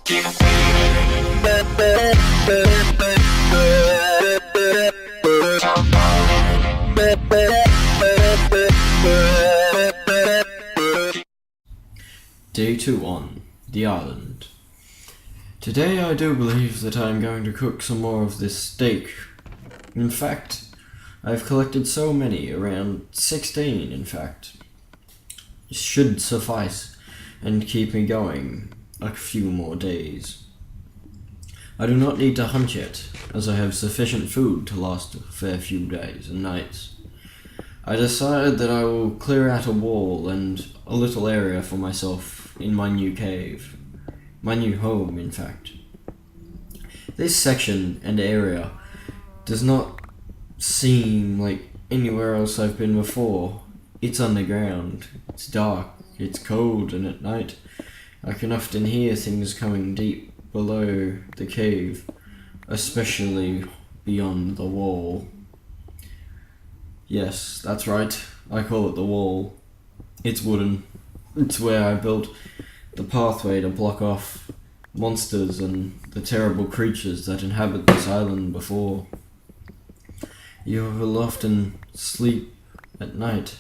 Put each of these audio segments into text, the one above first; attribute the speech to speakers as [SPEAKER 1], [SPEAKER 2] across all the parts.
[SPEAKER 1] Day 2 on the island. Today I do believe that I am going to cook some more of this steak. In fact, I've collected so many, around 16 in fact. It should suffice and keep me going a few more days. I do not need to hunt yet, as I have sufficient food to last a fair few days and nights. I decided that I will clear out a wall and a little area for myself in my new cave. My new home, in fact. This section and area does not seem like anywhere else I've been before. It's underground, it's dark, it's cold, and at night I can often hear things coming deep below the cave, especially beyond the wall. Yes, that's right, I call it the wall. It's wooden. It's where I built the pathway to block off monsters and the terrible creatures that inhabit this island before. You will often sleep at night,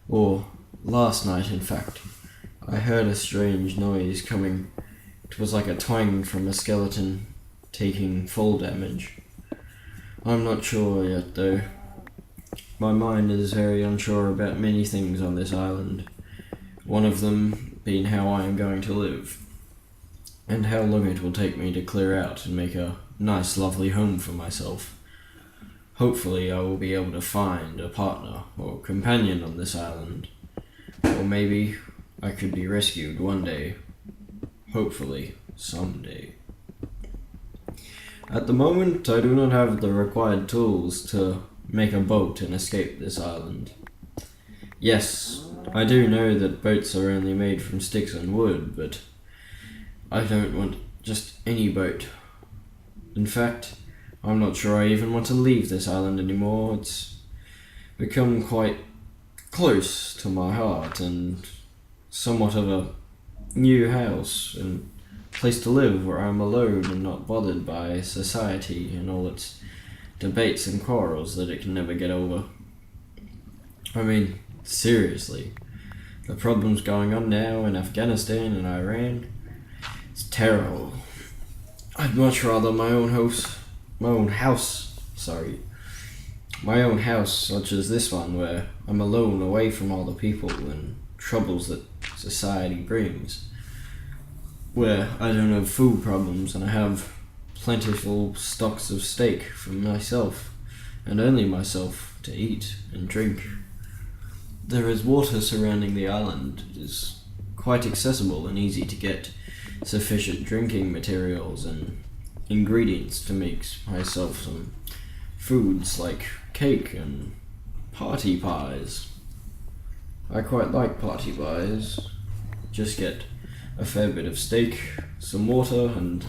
[SPEAKER 1] or last night in fact. I heard a strange noise coming. It was like a twang from a skeleton taking fall damage. I'm not sure yet though. My mind is very unsure about many things on this island. One of them being how I am going to live, and how long it will take me to clear out and make a nice lovely home for myself. Hopefully I will be able to find a partner or companion on this island, or maybe I could be rescued one day. Hopefully, someday. At the moment, I do not have the required tools to make a boat and escape this island. Yes, I do know that boats are only made from sticks and wood, but I don't want just any boat. In fact, I'm not sure I even want to leave this island anymore. It's become quite close to my heart and somewhat of a new house and place to live where I'm alone and not bothered by society and all its debates and quarrels that it can never get over. I mean, seriously, the problems going on now in Afghanistan and Iran, it's terrible. I'd much rather my own house, such as this one, where I'm alone away from all the people and troubles that society brings, where I don't have food problems and I have plentiful stocks of steak for myself, and only myself, to eat and drink. There is water surrounding the island. It is quite accessible and easy to get sufficient drinking materials and ingredients to make myself some foods like cake and party pies. I quite like party pies. Just get a fair bit of steak, some water, and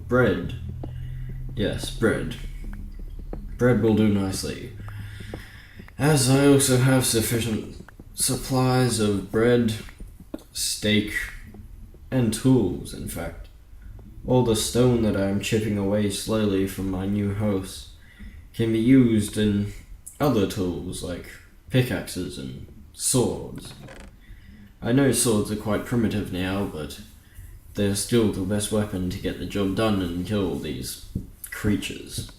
[SPEAKER 1] bread. Yes, bread. Bread will do nicely. As I also have sufficient supplies of bread, steak, and tools, in fact. All the stone that I am chipping away slowly from my new house can be used in other tools like pickaxes and swords. I know swords are quite primitive now, but they're still the best weapon to get the job done and kill these creatures.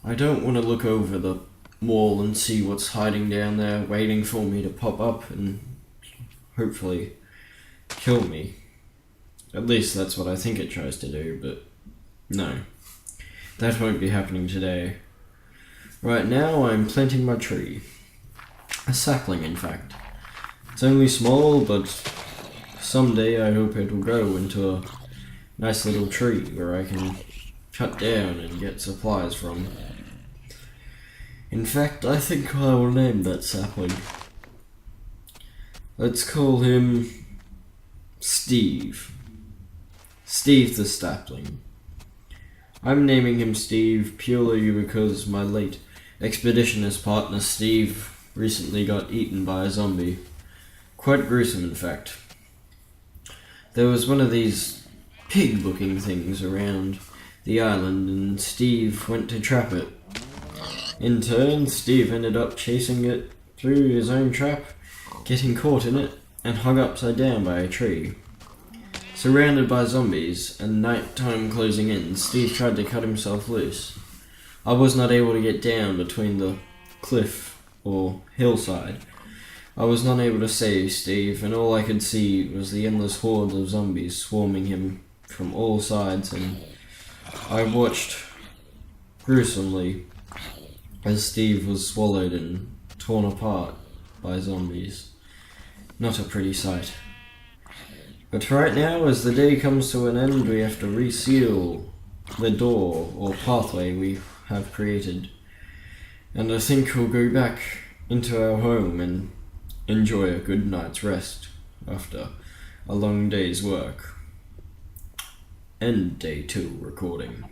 [SPEAKER 1] I don't want to look over the wall and see what's hiding down there waiting for me to pop up and hopefully kill me. At least that's what I think it tries to do, but no. That won't be happening today. Right now I'm planting my tree. A sapling, in fact. It's only small, but someday I hope it will grow into a nice little tree where I can cut down and get supplies from. In fact, I think I will name that sapling. Let's call him Steve. Steve the sapling. I'm naming him Steve purely because my late expeditionist partner Steve recently got eaten by a zombie. Quite gruesome, in fact. there was one of these pig-looking things around the island, and Steve went to trap it. In turn, Steve ended up chasing it through his own trap, getting caught in it, and hung upside down by a tree. Surrounded by zombies and nighttime closing in, Steve tried to cut himself loose. I was not able to get down between the cliff or hillside. I was not able to save Steve, and all I could see was the endless hordes of zombies swarming him from all sides, and I watched gruesomely as Steve was swallowed and torn apart by zombies. Not a pretty sight. But right now, as the day comes to an end, we have to reseal the door or pathway we have created. And I think we'll go back into our home and enjoy a good night's rest after a long day's work. End day 2 recording.